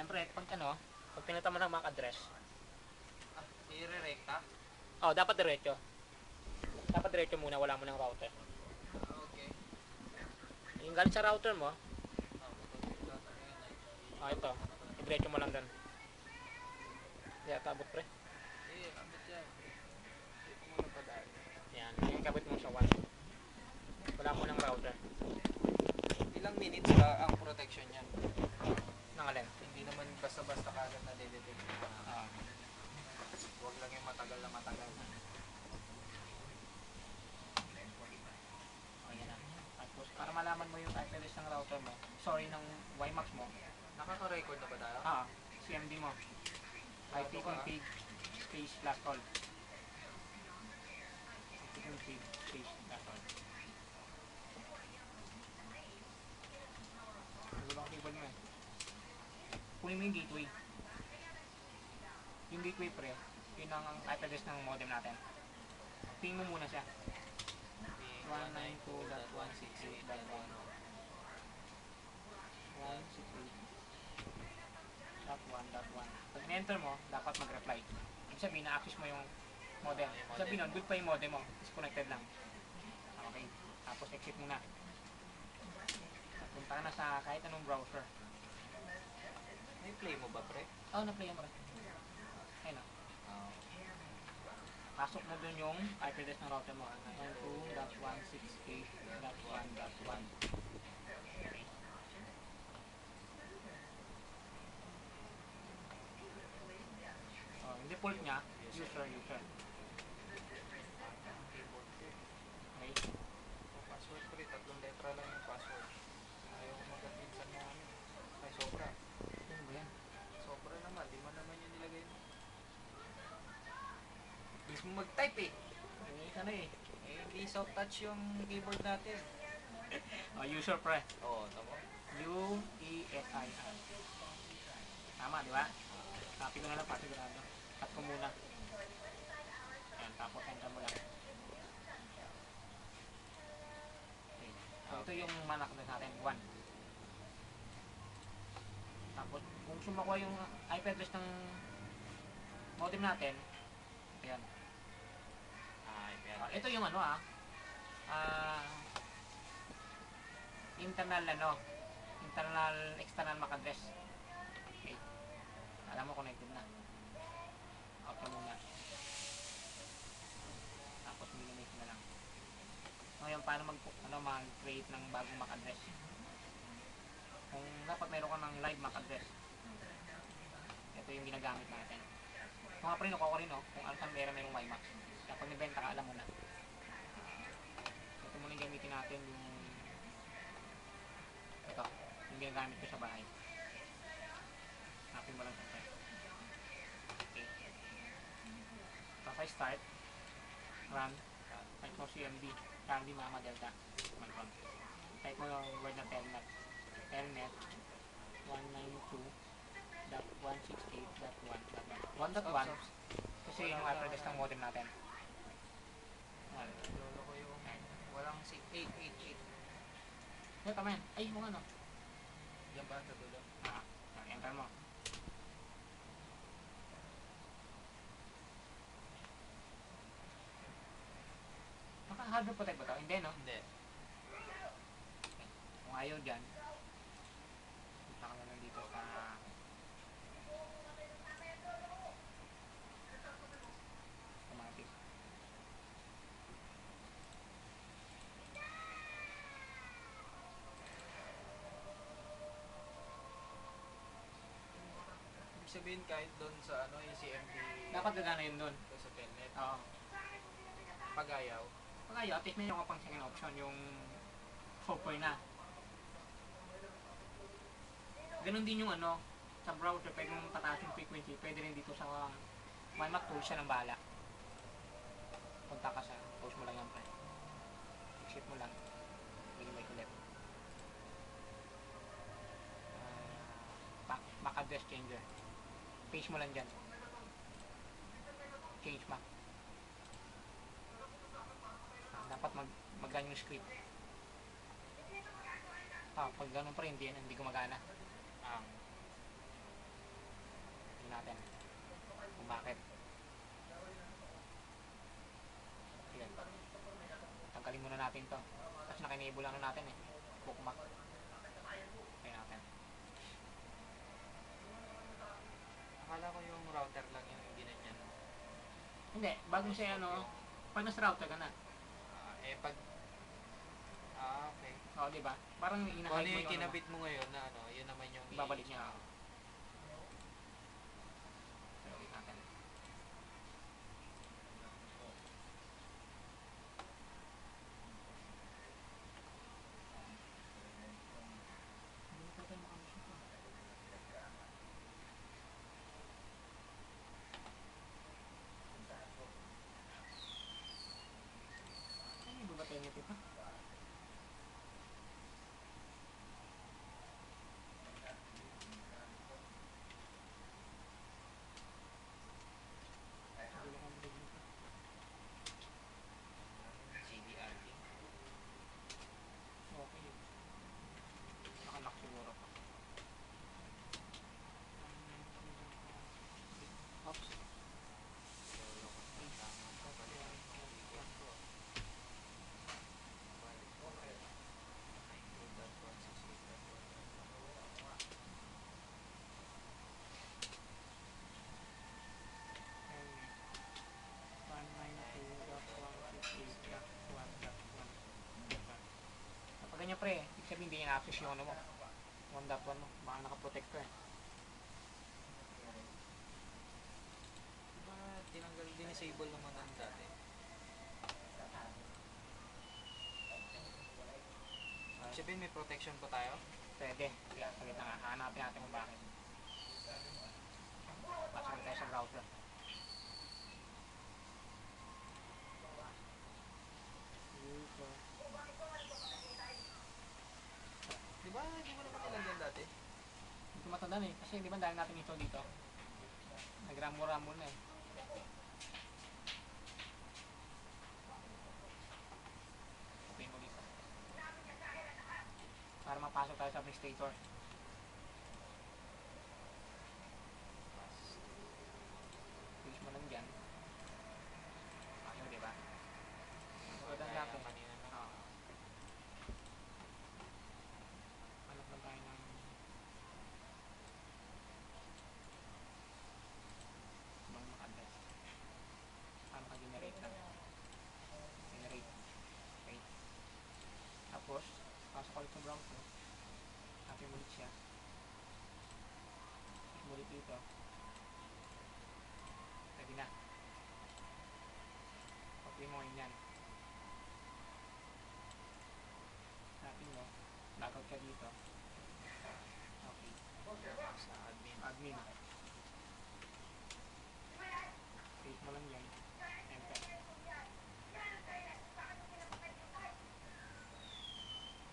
Siyempre, pag pinunta mo ng MAC address, I-re-recta? dapat diretso. Dapat diretso muna, wala mo ng router. Okay. Yung galing sa router mo, Ah, ito, diretso mo lang doon. Kaya tabot pre. abot yan. Hindi ko muna padaan. Yan, yung kabit mo sa 1. Wala mo ng router. Ilang minutes ba ang protection yan? Nangalin. Hindi naman basta-basta kagad na detect. Huwag lang yung matagal na matagal. Ayan na. Tapos, para malaman mo yung IP address ng router mo, sorry, ng WiMAX mo, Nakaka-record na ba tayo? CMD mo. IP config space last call. IP config space last call. Ano bang keyboard mo eh? Kunin mo yung gateway. Yung gateway pre, yun ang IP address ng modem natin. Ping mo muna siya. 192.168.1 168.1.1. Pag in-enter mo, dapat mag-reply. Ibig sabihin, na-access mo yung modem. Ibig sabihin nun, good pa yung modem mo. Disconnected lang. Okay. Tapos exit muna. Punta ka na sa kahit anong browser. May play mo ba, pre? Na-play mo rin. Ayun o. Pasok na dun yung IP address ng router mo. 92.168.1.1. Yung default niya, user. Okay. Password pre, 3 letra lang yung password. Ayaw ko mag-minsan mo ano. Ay, sobra. Ano ba yan? Sobra naman, di mo naman yung nilagay mo. Bilis mo mag-type eh. Ano eh? Hindi soft touch yung keyboard natin. User pre. Oo, tama. UESIR. Tama, di ba? Copy ko na lang, pasigurado. Cut ko muna. Ayan, tapos enter mo lang. Okay. So, ito yung manak na natin, 1. Tapos, kung sumakuha yung IP address ng modem natin, ayan. Ito yung external MAC address. Okay. Alam mo, connected na. Out ka muna. Tapos, minimate na lang. Ngayon, paano mag-create ng bagong MAC address? Kung dapat meron ka ng live MAC address, ito yung ginagamit natin. Kung nga pa rin, ako rin, kung ano saan merong WiMAX. Kapag nibenta ka, alam mo na. Ito muna yung gamitin natin, yung ginagamit ko sa bahay. Hanapin mo lang siyempre. Okay. Tapos start, run, type mo CMD, Candy Mama Delta. Type mo yung word na telnet. Telnet 192.168.1.1. 1.1 kasi yun yung address ng modem natin. Lolo ko yung walang 888. Tama yan. Ay, yung ano. Yan ba sa dulo? Enter mo. Naka-hardware protect ba ito? Hindi, no? Hindi. Kung ayaw dyan, punta ka na lang dito sa automatic. Ibig sabihin kahit doon sa yung CMD. Dapat gagana yun doon. Sa telnet. Oo. Pag ayaw. Pag ayaw, at least may yung pang second option, yung software na. Ganon din yung sa browser, pwede mong pataas yung frequency, pwede rin dito sa WiMAX tools siya ng bahala. Punta ka sa, post mo lang yan, pre. Exit mo lang. Bigyan mo ulit. MAC address changer. Paste mo lang dyan. Change MAC. Dapat mag-gan yung script. Pag ganun pa rin, hindi gumagana. natin to. Tapos naka-enable ano natin eh. Bookmark. Try natin. Akala ko yung router lang yung ginanyan. Hindi, bago siya ano, pag nasa router ka na. Pag... okay. Oo, di ba? Parang Kung ano ina-hide mo yung yung ano mo. kinabit mo ngayon na ano, yun naman yung Babalik niya. Ulit natin. Hindi ko tayo makalusot to. Ay, iba ba tayo nito pa? Gulo kang big nito. CDRT. Okay yun. Nakalock siguro pa. Oops. Lolo ko. Tama to. Balik ang weekend ko. Balik ko. 92.168.1. Ayun. 192.168.1.1. Kapag ganyan pre, ibig sabihin hindi niya na-access yung ano mo. 1.1 mo. Baka nakaprotect ka eh. Diba tinanggal, disable naman ang dati. Ibig sabihin may protection pa tayo? Pwede. Kaya saglit na nga. Hanapin natin kung bakit. Pasok tayo sa browser. Dito. Diba hindi mo naman nilagyan dati? Hindi ko matandaan eh. Kasi di ba dahil natin ito dito. Nagramo-ramo na eh. Okay mo dito. Para mapasok tayo sa administrator. Push mo lang dyan. Ayun, di ba? Pagkatan Kaya natin. kanina na. Oo. Hanap lang tayo ng ibang maka-address. Para maka-generate lang. Generate. Okay. Tapos, pasok ulit sa browser. Hanapin mo ulit siya. Push mo ulit dito. Ready na. Copy mo yun yan. Hanapin mo. Logout ka dito. Okay. Sa admin. Admin. Click mo lang yan. Enter.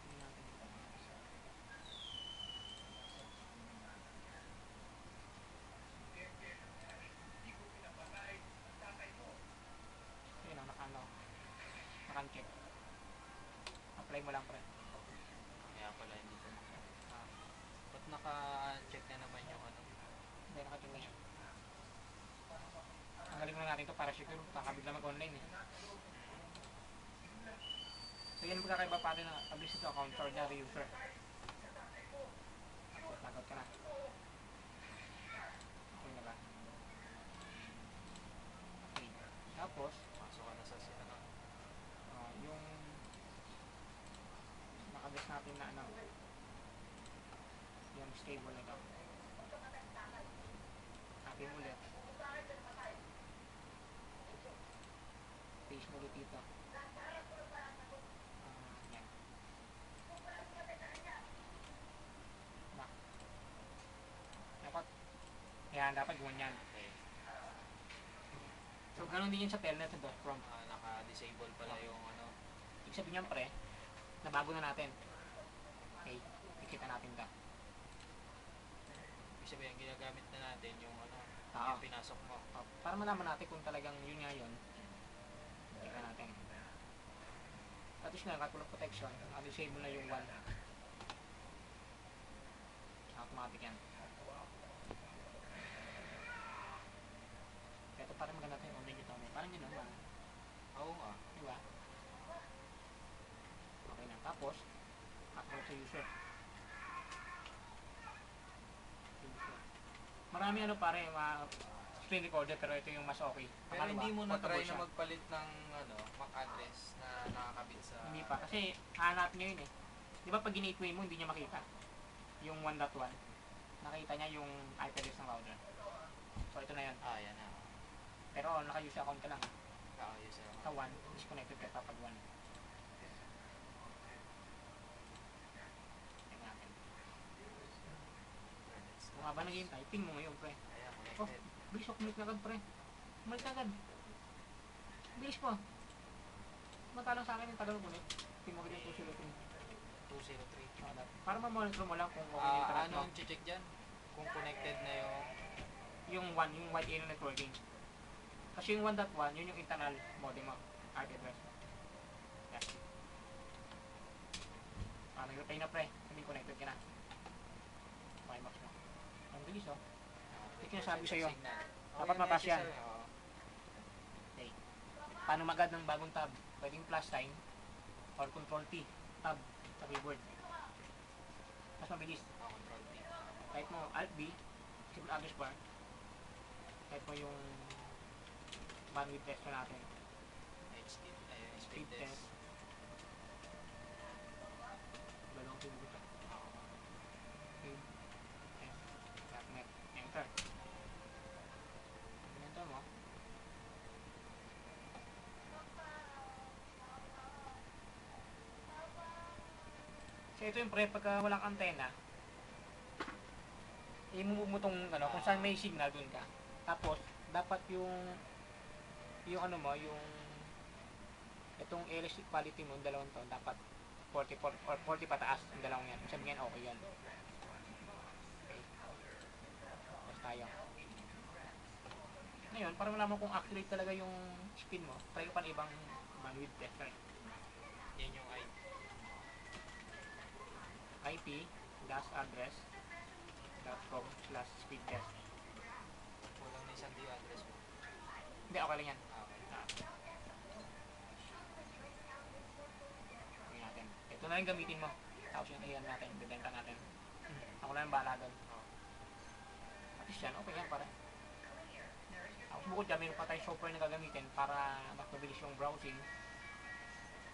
Tingnan natin ito. Ayun o, naka-check. Apply mo lang pre. Kaya pala hindi ko. Ah, Ba't naka-check na naman yung ano? hindi, naka-check na siya. Tanggalin mo natin ito para secure. Kakabigla mag-online eh. So yan ang pagkakaiba pa rin ng publicity account or ordinary user. Tapos logout ka na. Okay na ba? Okay. Tapos, Pasok ka na sa si ano? yung naka-address natin na ano, yung stable nito. Copy mo ulit. Paste mo ulit dito. Yan. Back. Dapat ganyan. Okay. So, ganun din yun sa telnet.com. Naka-disable pala yung ano. Ibig sabihin yan pre, nabago na natin. Okay, ikita natin ito. Ibig sabihin ginagamit na natin yung ano. Oo. Yung pinasok mo. Para malaman natin kung talagang yun nga yun. Tingnan natin. At least nga, katulad protection, disable na yung 1. Automatic yan. Ito parang maganda tayo online ito. Parang yun naman. Oo nga. Diba? Tapos, upload sa user. Marami ano pare, screen recorder, pero ito yung mas okay. Pero Pangalawa, hindi mo na portable try siya. na magpalit ng MAC address na nakakabit sa... Hindi pa, kasi hanap niya yun eh. Di ba pag ginateway mo, hindi niya makita. Yung 1.1, nakita niya yung IP address ng router. So ito na yun. Ah, yan na. Pero naka-use account ka lang. Kakayos na. Sa 1, disconnected ka pa pag 1. Tingnan natin. Kung habang naghihintay, ping mo ngayon pre. Ayan, Oh, connected. bilis ako, kumalit na agad pre. Kumalit na agad. Bilis po. Matalang sa akin yung tagal ko ulit. Ping mo agad yung 203. 203. Para ma-monitor mo lang kung okay yung internet mo. Anong check dyan? Kung connected na Yung 1, yung wide area networking. Kasi yung 1.1, yun yung internal modem mo. IP address. Yan. Nag-reply na pre. Hindi connected ka na. Okay, max mo. Ang bilis oh. Ito yung sabi sa'yo. Dapat mapas yan. Okay. Paano mag-add ng bagong tab? Pwedeng plus sign or control T. Tab sa keyboard. Mas mabilis. Control T. Type mo Alt B, disable address bar. Type mo yung bandwidth test natin. Speed test. Balong pinag ito. Speed test. .net. Enter. Enter mo. So ito yung pre, pagka walang antena, i-move mo tong ano, kung saan may signal dun ka. Tapos, dapat yung ano mo, yung itong electric quality mo, yung dalawang to, dapat 44 or 40 pataas, yung dalawang yan. Sabi yan, okay yan. Okay. Tapos tayo. Ngayon, para malaman kung accurate talaga yung speed mo, try ko pa ng ibang bandwidth tester. Yan yung IP. IP-address.com/speed test. Walang na isang yung address mo. Hindi, okay lang yan. Okay. Okay natin. Ito na yung gamitin mo. Tapos yung iyan natin, bibenta natin. Ako na yung bahala doon. At least yan, okay yan para. Tapos bukod dyan, mayroon pa tayong software na gagamitin para mas mabilis yung browsing.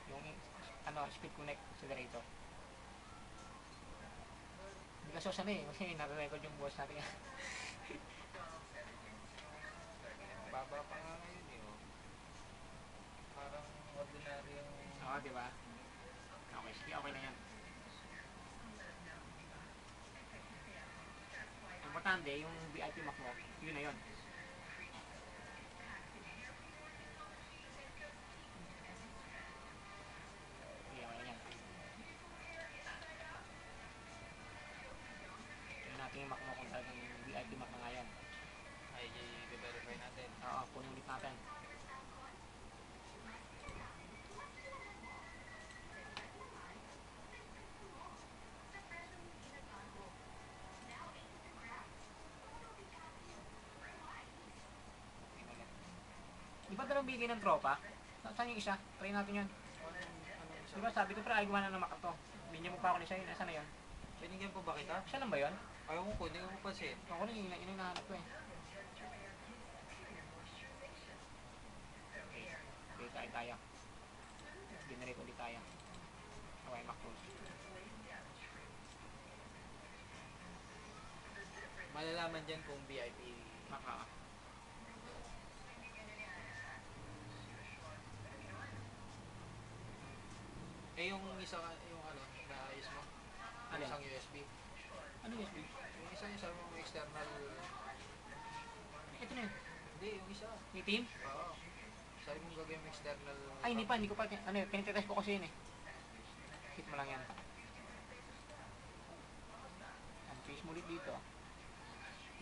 Yung speed connect accelerator. Hindi ka sosan eh, kasi nare-record yung boss natin. Baba pa nga ngayon Parang ordinary yung... Oo, di ba? Okay, sige, okay na yan. Importante, yung VIP Mac mo, yun na yun. Okay, okay na yan. Tignan natin yung Mac mo kung talagang VIP Mac na nga yan. Ay, i-verify natin. Oo, kunin ulit natin. Di ba dalawang bigay ng tropa? Saan yung isa? Try natin yun. Di ba sabi ko pero ay gawa na ng Mac to. Binigyan mo pa ako ni sa'yo. Nasaan na yun? Binigyan po ba kita? Isa lang ba yun? Ayaw ko, hindi ko pansin. Ako na yun yung nahanap ko eh. Okay, kain tayo. Generate ulit tayo. Okay, Mac tools. Malalaman dyan kung VIP. Mac yung isa, yung naayos mo? Alin? Isang USB. Ano USB? Yung isa mong external... Ito na yun. Hindi, yung isa. Yung team? Oo. Sabi mong gagawin mo external... Ay, hindi pa. Hindi ko pa. Ano yun? Pinitest ko kasi yun eh. Hit mo lang yan. Paste mo ulit dito.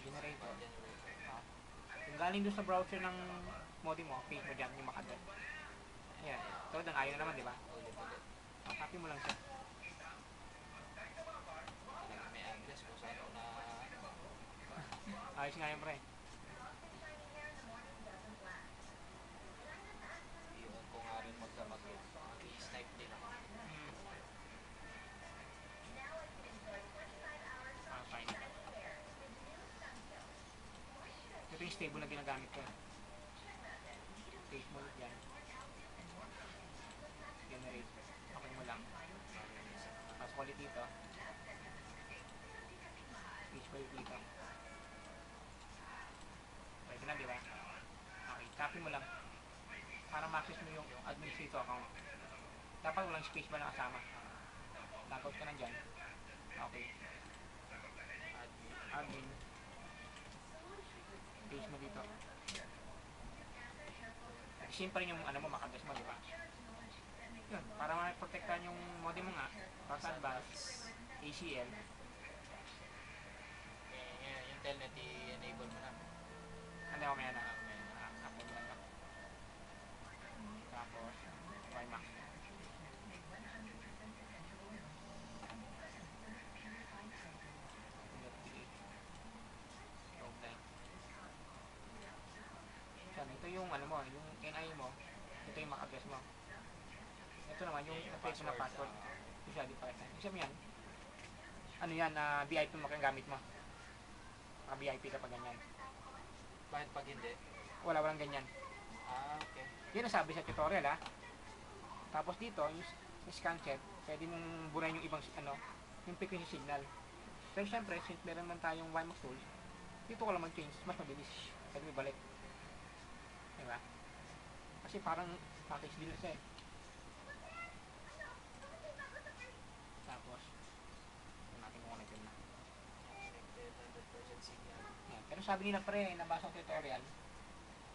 Generator. Yung galing doon sa browser ng modem mo, paste mo dyan yung makadal. Ayan. Ito, dan ayaw na naman, di ba? Ulit-ulit. Copy mo lang siya. Talaga may address kung saan ako na... Ayos nga yun, pre. Iyon ko nga rin magdamag yun. I-snipe din ako. stable na ginagamit ko. Page mo ulit yan. Generate. Okay mo lang. Pasok ulit dito. Page mo ulit dito. Pwede na, di ba? Okay, copy mo lang. Para ma-access mo yung administrator account. Dapat walang space ba na kasama. Logout ka na dyan. Okay. Admin. Page mo dito. Same pa rin yung ano mo, makagas mo, di ba? Yun, para ma-protectan yung modem mo nga. Para advance, ACL. Yung telnet i-enable mo na. Ano ako may ano? Upload lang lang. Tapos, WiMAX. Yan, ito yung ano mo, yung NI mo. Ito yung MAC address mo. Ito naman yung na-create mo na password. Usually di pa kita. Isip yan. Ano yan, VIP mo kang gamit mo. VIP ka pa ganyan. Bakit pag hindi? Walang ganyan. Okay. Yan ang sabi sa tutorial ha. Tapos dito, yung scan check, pwede mong bunayin yung ibang ano, yung frequency signal. Pero syempre, since meron man tayong WiMAX tools, dito ko lang mag-change, mas mabilis. Pwede mo balik. Diba? Kasi parang package din na siya eh. Tapos, ito natin kung connected na. Yan. Pero sabi nila pre, nabasa ko tutorial,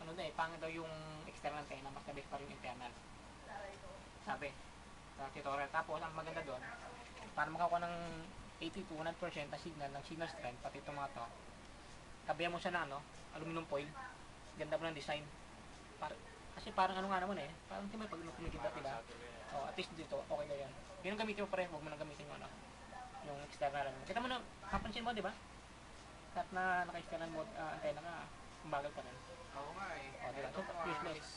ano na eh, pangit daw yung external antenna, mas nabis pa rin yung internal. Sabi, sa tutorial. Tapos, ang maganda doon, para makakuha ng 80 to 100% na signal ng signal strength, pati itong mga to, tabihan mo siya ng ano, aluminum foil. Ganda mo ng design. Kasi parang ano nga naman eh, parang hindi may pag kumikita sila. Oh, at least dito, okay na yan. Yun ang gamitin mo pare, huwag mo nang gamitin yung ano, yung external ano. Kita mo na, kapansin mo, di ba? Kahit na naka-external mode antenna ka, kumbagal pa rin. Oo nga eh. Oh, diba? Ito So, po useless.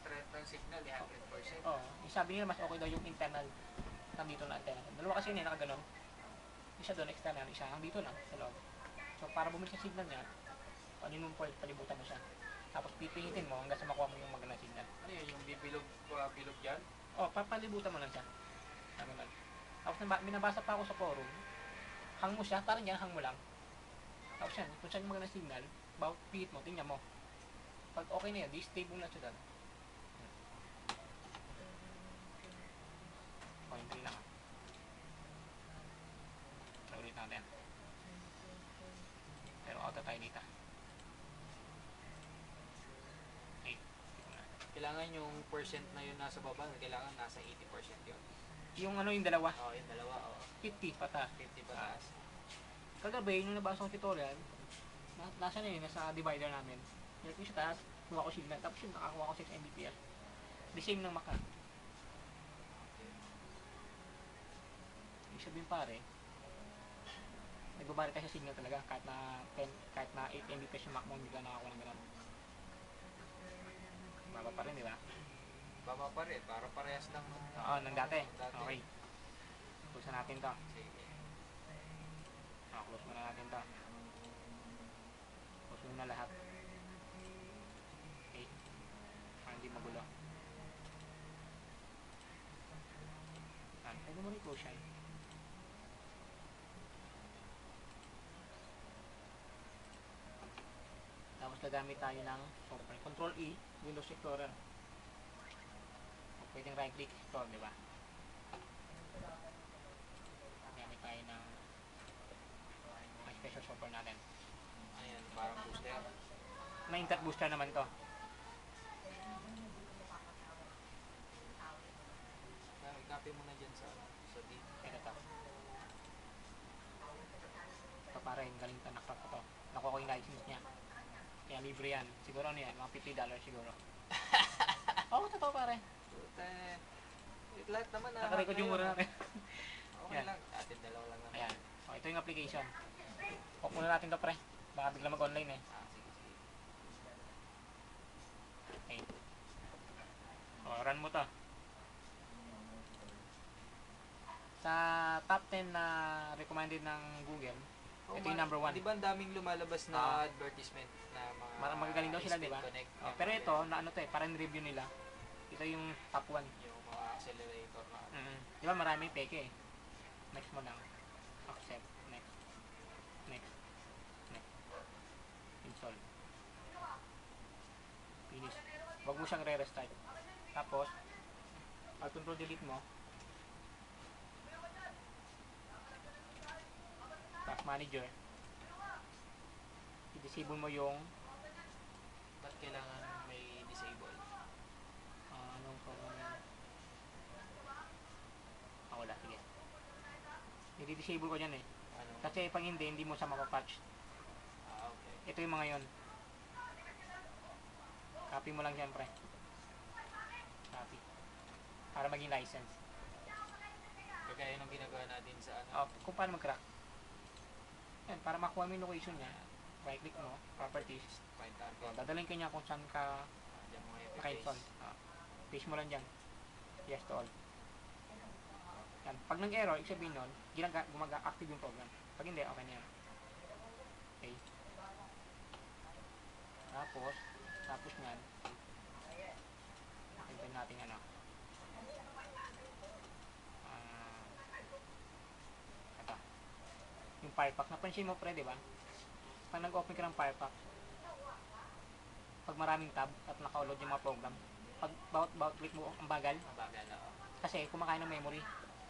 strength ng signal, 100%. Oh, yung sabi nila mas okay daw yung internal nandito na antenna. Dalawa kasi yun eh, nakaganon. Isa doon, external, isa dito lang, sa loob. So, para bumili sa signal niya, aluminum foil, palibutan mo siya. Tapos pipingitin mo hanggang sa makuha mo yung magandang signal. Ano yun, yung bilog dyan? Oh, papalibutan mo lang siya. Sabi lang. Tapos binabasa pa ako sa forum, hang mo siya, parang yan, hang mo lang. Tapos yan, kung saan yung magandang signal, pihit mo, tingnan mo. Pag okay na yan, di stable na siya doon. Okay, dali lang. Ulit natin. Pero auto tayo dito. Kailangan yung percent na yun nasa baba, kailangan nasa 80% yun. Yung ano yung dalawa, Oo, yung dalawa, 50 pataas. 50 pataas. Kagabi, nung nabasa ko tutorial, nasa na yun, nasa divider namin. Nilagay ko sa taas, kuha ko signal, tapos yun, nakakuha ko 6 Mbps. The same ng Mac. Ibig sabihin pare, nagbabalik ka sa signal talaga, kahit na 8 Mbps yung Mac mo, hindi ka nakakuha ng ganun. Baba pa rin, di ba? Baba pa rin, para parehas lang nung... Oo, nang dati. Okay. Close na natin to. Sige. Close muna natin to. Close muna lahat. Okay. Para hindi magulo. Pwede mo rin close yan. Tapos gagamit tayo ng software. Control E, Windows Explorer. Pwedeng right click, explore, di ba? Gagamit tayo ng special software natin. Ayan, parang booster. May internet booster naman to. I-copy mo na dyan sa D. Ito to. Ito para yung galing to, nakpak ko to. Nakuha ko yung license niya. Kaya libre yan. Siguro ano yan, mga $50 siguro. Oo, totoo pare. Lahat naman na. Nakarecord yung mura natin. Okay Yan. lang. Atin dalawa lang naman. Ayan. So, ito yung application. Off muna natin to pre. Baka bigla mag-online eh. Sige, sige. Okay. O, run mo to. Sa top 10 na recommended ng Google, Ito yung number 1. Di ba ang daming lumalabas na advertisement na mga Magagaling daw sila, di ba? Speed Connect, Oh, pero ito, na ano to eh, parang review nila. Ito yung top 1. yung mga accelerator na Di ba maraming peke eh. Next mo lang. Accept. Next. Next. Next. Install. Finish. Huwag mo siyang re-restart. Tapos, alt control delete mo. Task manager. I-disable mo yung ba't kailangan may disable? anong program yun? Wala. Sige. I-disable ko dyan eh. Ano? Kasi pag hindi mo siya mapapatch. Okay. Ito yung mga yon. Copy mo lang siyempre. Copy. Para maging license. Kagaya nung ginagawa natin sa ano. Kung paano mag-crack. Yan, para makuha mo yung location niya. Right click mo, properties. Find target. Dadalhin ka niya kung saan ka Diyan mo naka-install. Paste mo lang dyan. Yes to all. Yan. Pag nag-error, ibig sabihin nun, gumaga-active yung program. Pag hindi, okay na yan. Okay. Tapos nyan, nakintay natin ano. Ito. Yung Firefox. Napansin mo pre, di ba? Pag nag-open ka ng Firefox, pag maraming tab at naka-load yung mga program, pag bawat click mo, ang bagal. Mabagal na. Kasi kumakain ng memory.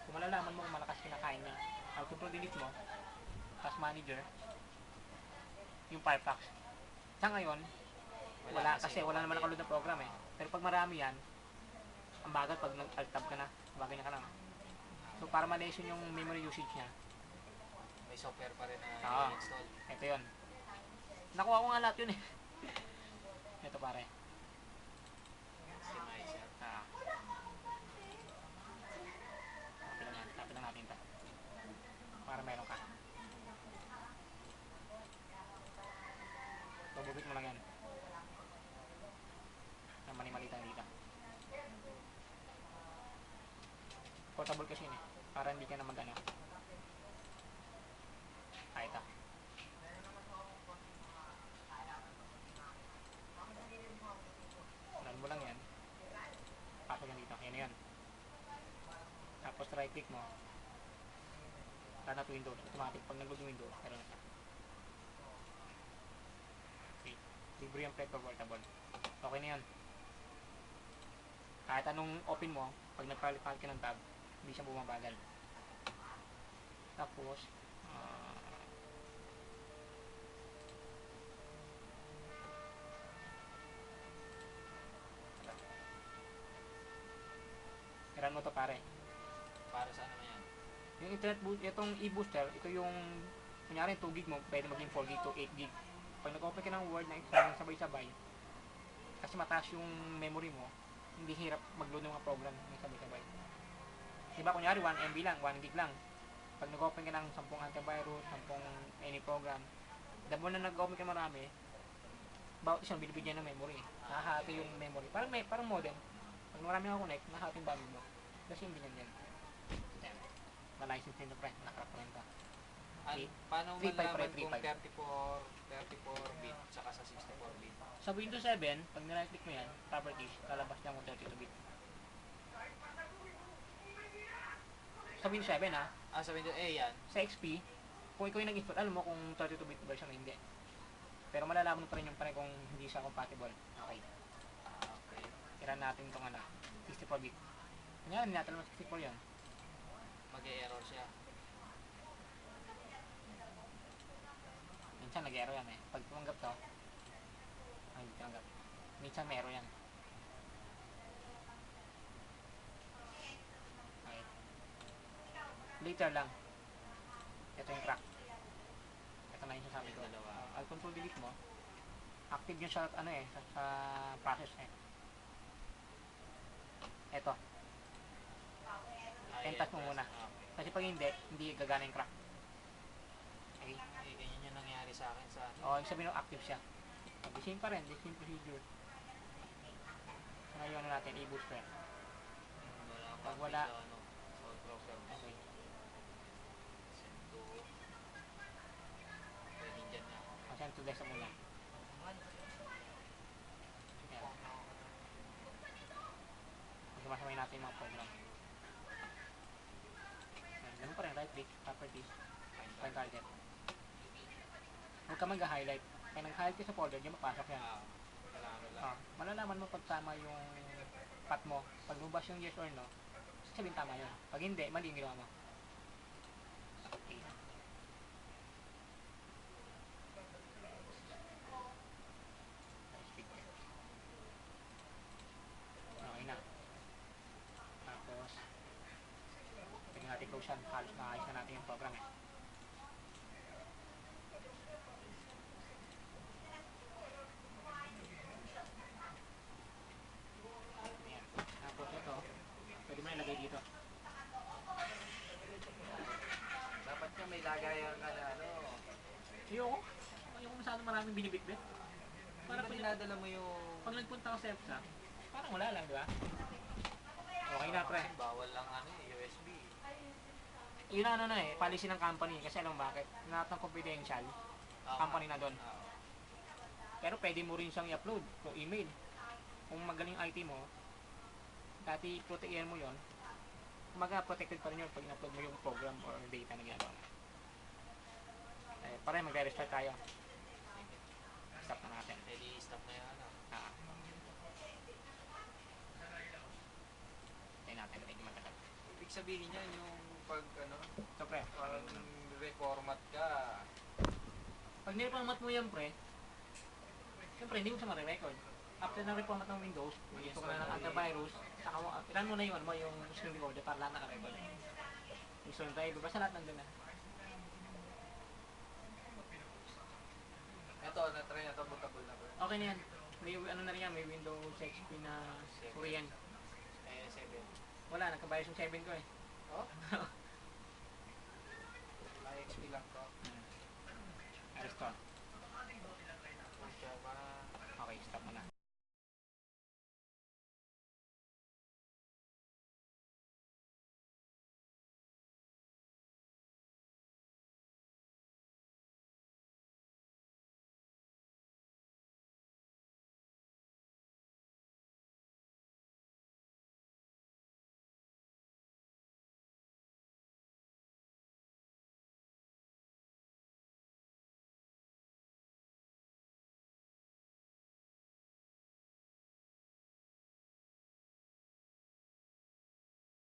Kung malalaman mo kung malakas kinakain niya, alt control delete mo, task manager, yung Firefox. Sa ngayon, wala kasi wala naman nakaload na program eh. Pero pag marami yan, ang bagal pag nag-alt tab ka na, bagay na ka lang. So para ma-lessen yung memory usage niya, May software pa rin na i-install. ito yun. Nakuha ko nga lahat yun eh. Ito pare. Optimizer. Copy lang natin ito. Para meron ka. Bububit mo lang yan. Ang mali-malitan dito. Portable kasi yun eh. Para hindi ka na mag-ano. Ito. Run mo lang yan. Pasok yan dito. Yan na yan. Tapos right click mo. Run at Windows. Automatic. Pag nag-load yung Windows, meron na siya. Okay. Libre yung Play Portable. Okay na yan. Kahit anong open mo, pag nagpalit-palit ka ng tab, hindi siya bumabagal. Tapos, i-run mo to pare. Para sa ano yan? Yung internet boost, itong e-booster, ito yung kunyari 2 gig mo, pwede maging 4 gig to 8 gig. Pag nag-open ka ng Word na sabay-sabay, kasi mataas yung memory mo, hindi hirap mag-load ng mga program ng sabay-sabay. Diba kunyari 1 MB lang, 1 gig lang. Pag nag-open ka ng 10 antivirus, 10 any program, dabo na nag-open ka marami, bawat isang binibigyan ng memory. Nakahati yung memory. Parang modem. Pag marami ako connect, nakahati yung dami mo. Kasi yung binyan yan. Na-license nito pre, nakakuha ka. Paano 3.5 malaman pre, kung 3.5. 34 bit tsaka sa 64 bit? Sa Windows 7, pag nirightclick click mo yan, properties, lalabas niya mo 32 bit. Sa Windows 7 ha, Sa Windows yan. sa XP, kung ikaw yung nag-install, alam mo kung 32 bit version na hindi. Pero malalaman mo pa rin yung pare kung hindi siya compatible. Okay. Okay. Tira natin itong 64 bit. Kanya natin naman 64 yan. Mag-e-error siya. Minsan nag-error yan eh. Pag tumanggap to, hindi tumanggap. Minsan may error yan. Okay. Later lang. Ito yung crack. Ito na yung sasabi ko. Alt control delete mo. Active yun sa sa process eh. Ito. Entas mo muna. Kasi pag hindi gagana yung crack. Okay. Ganyan yung nangyari sa akin sa O, ibig sabihin active siya. The same pa rin, the same procedure. So, ngayon natin, i-booster. Pag wala, sound program. okay. Send to to desktop muna. Yan. Magkamasabay natin yung mga program. Yan. Ganun pa rin, right click, properties, find target. Huwag ka mag-highlight. Kaya nag-highlight ka sa folder, diyan mapasok yan. Malano lang. Malalaman mo pag tama yung path mo. Pag lumabas yung yes or no, sabihin tama yun. Pag hindi, mali yung ginawa mo. Okay. Okay na. Tapos, pwede natin close yan. Halos naayos na natin yung program. Ayan. Tapos ito, pwede mo na ilagay dito. Dapat nga may lagayan ka na ano. Ayoko masyadong maraming binibitbit. Para pag dinadala mo yung... Pag nagpunta ako sa EPSA, parang wala lang, di ba? Okay na, pre. Kasi bawal lang ano USB. Yun ang ano na eh, policy ng company. Kasi alam mo bakit? Lahat ng confidential, company na doon. Pero pwede mo rin siyang i-upload through email. Kung magaling IT mo, dati protection mo yon, protected pa rin yun pag in-upload mo yung program or data na ginagawa mo. Eh, pare, magre-restart tayo. Stop na natin. Pwede stop na yan ano. Tayo natin, medyo matagal. Ibig sabihin niyan yung pag ano, So pre, pag reformat ka. pag nireformat mo yan pre, siyempre hindi mo siya ma-record. After na reformat ng Windows, mag-install ka na ng antivirus, saka mo, ilan mo na yung, yung screen recorder para lahat naka-record. Install drive, basta lahat nandun na. Ito, na-try na ito, bootable na ba? Okay na yan. May ano na rin yan, may Windows XP na Korean. Eh, 7. Wala, nagkabayos yung 7 ko eh. Oh? May XP lang to.